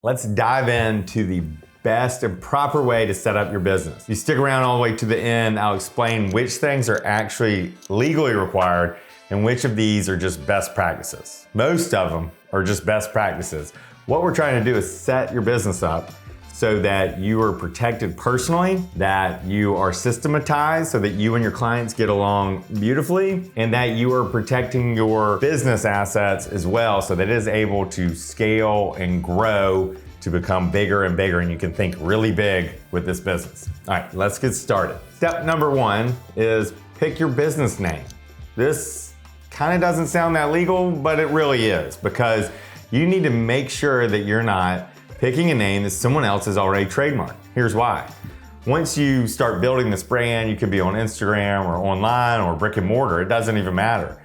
Let's dive into the best and proper way to set up your business. You stick around all the way to the end, I'll explain which things are actually legally required and which of these are just best practices. Most of them are just best practices. What we're trying to do is set your business up so that you are protected personally, that you are systematized so that you and your clients get along beautifully, and that you are protecting your business assets as well so that it is able to scale and grow to become bigger and bigger, and you can think really big with this business. All right, let's get started. Step number one is pick your business name. This kind of doesn't sound that legal, but it really is, because you need to make sure that you're not picking a name that someone else has already trademarked. Here's why. Once you start building this brand, you could be on Instagram or online or brick and mortar, it doesn't even matter.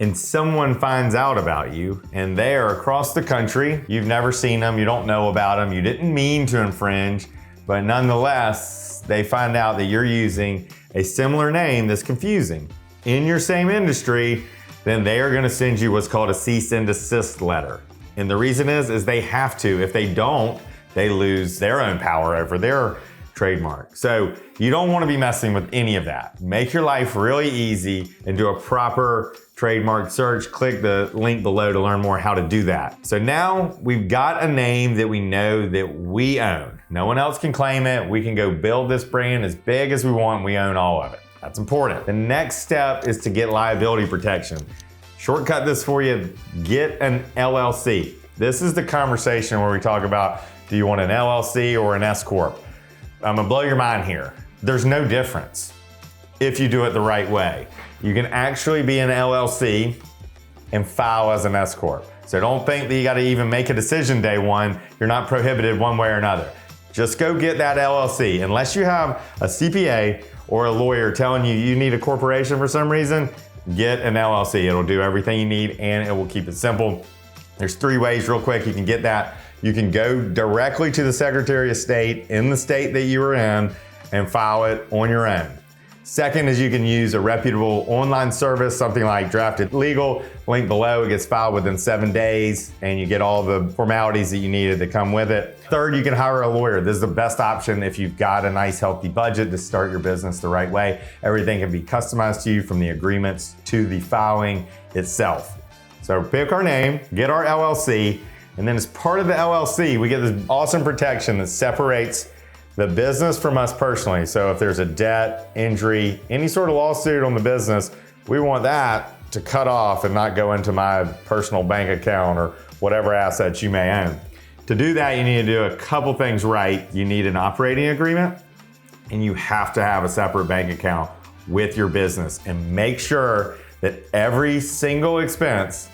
And someone finds out about you and they are across the country, you've never seen them, you don't know about them, you didn't mean to infringe, but nonetheless, they find out that you're using a similar name that's confusing in your same industry, then they are gonna send you what's called a cease and desist letter. And the reason is they have to. If they don't, they lose their own power over their trademark. So you don't want to be messing with any of that. Make your life really easy and do a proper trademark search. Click the link below to learn more how to do that. So now we've got a name that we know that we own. No one else can claim it. We can go build this brand as big as we want. We own all of it. That's important. The next step is to get liability protection. Shortcut this for you, get an LLC. This is the conversation where we talk about, do you want an LLC or an S Corp? I'm gonna blow your mind here. There's no difference if you do it the right way. You can actually be an LLC and file as an S Corp. So don't think that you gotta even make a decision day one. You're not prohibited one way or another. Just go get that LLC. Unless you have a CPA or a lawyer telling you you need a corporation for some reason, get an LLC. It'll do everything you need and it will keep it simple. There's 3 ways real quick you can get that. You can go directly to the Secretary of State in the state that you are in and file it on your own. Second is you can use a reputable online service, something like Drafted Legal, link below. It gets filed within 7 days and you get all the formalities that you needed to come with it. Third, you can hire a lawyer. This is the best option if you've got a nice healthy budget to start your business the right way. Everything can be customized to you from the agreements to the filing itself. So pick our name, get our LLC, and then as part of the LLC, we get this awesome protection that separates the business from us personally. So if there's a debt, injury, any sort of lawsuit on the business, we want that to cut off and not go into my personal bank account or whatever assets you may own. To do that, you need to do a couple things right. You need an operating agreement and you have to have a separate bank account with your business, and make sure that every single expense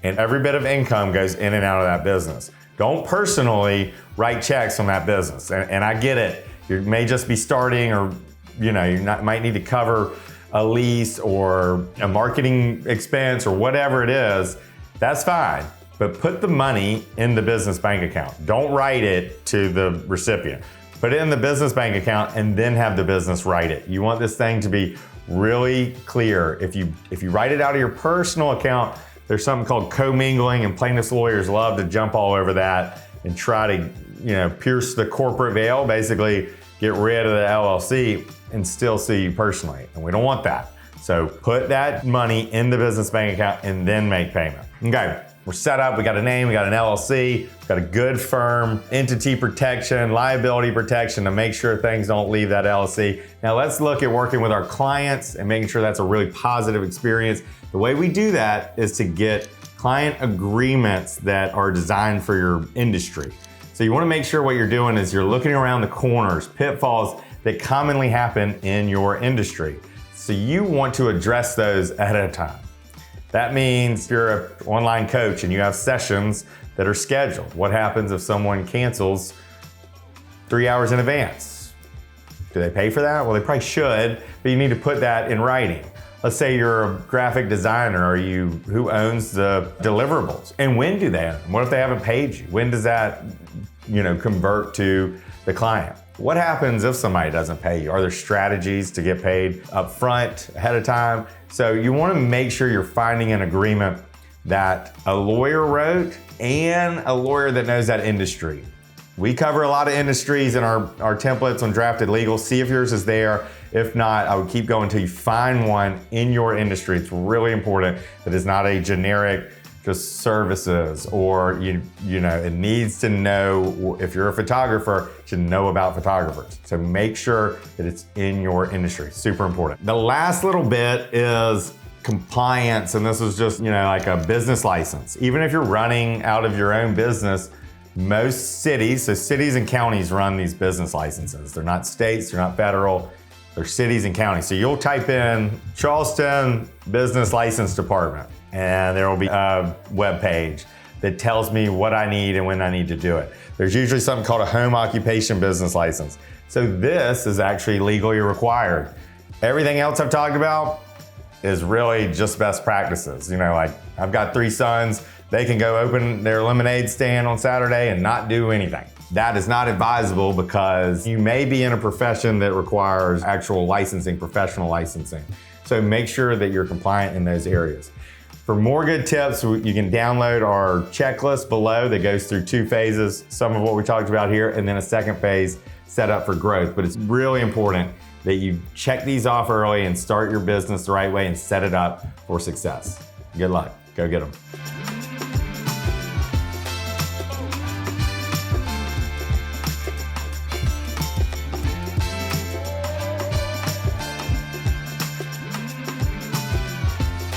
and every bit of income goes in and out of that business. Don't personally write checks on that business. And I get it. You may just be starting, or might need to cover a lease or a marketing expense or whatever it is. That's fine. But put the money in the business bank account. Don't write it to the recipient. Put it in the business bank account and then have the business write it. You want this thing to be really clear. If you write it out of your personal account, there's something called commingling, and plaintiffs' lawyers love to jump all over that and try to, pierce the corporate veil, basically get rid of the LLC and still sue you personally. And we don't want that. So put that money in the business bank account and then make payment. Okay, we're set up, we got a name, we got an LLC, we've got a good firm, entity protection, liability protection to make sure things don't leave that LLC. Now let's look at working with our clients and making sure that's a really positive experience. The way we do that is to get client agreements that are designed for your industry. So you want to make sure what you're doing is you're looking around the corners, pitfalls that commonly happen in your industry. So you want to address those ahead of time. That means you're an online coach and you have sessions that are scheduled. What happens if someone cancels 3 hours in advance? Do they pay for that? Well, they probably should, but you need to put that in writing. Let's say you're a graphic designer, who owns the deliverables? And when do they own them? What if they haven't paid you? When does that, convert to the client? What happens if somebody doesn't pay you? Are there strategies to get paid up front, ahead of time? So you want to make sure you're finding an agreement that a lawyer wrote and a lawyer that knows that industry. We cover a lot of industries in our templates on Drafted Legal. See if yours is there. If not, I would keep going until you find one in your industry. It's really important that it's not a generic just services, or you know, it needs to know, if you're a photographer, it should know about photographers. So make sure that it's in your industry, super important. The last little bit is compliance, and this is just, you know, like a business license. Even if you're running out of your own business, most cities, so cities and counties run these business licenses. They're not states, they're not federal, they're cities and counties. So you'll type in Charleston Business License Department, and there will be a web page that tells me what I need and when I need to do it. There's usually something called a home occupation business license. So this is actually legally required. Everything else I've talked about is really just best practices. You know, like I've got 3 sons, they can go open their lemonade stand on Saturday and not do anything. That is not advisable, because you may be in a profession that requires actual licensing, professional licensing. So make sure that you're compliant in those areas. For more good tips, you can download our checklist below that goes through 2 phases, some of what we talked about here, and then a second phase set up for growth. But it's really important that you check these off early and start your business the right way and set it up for success. Good luck. Go get them.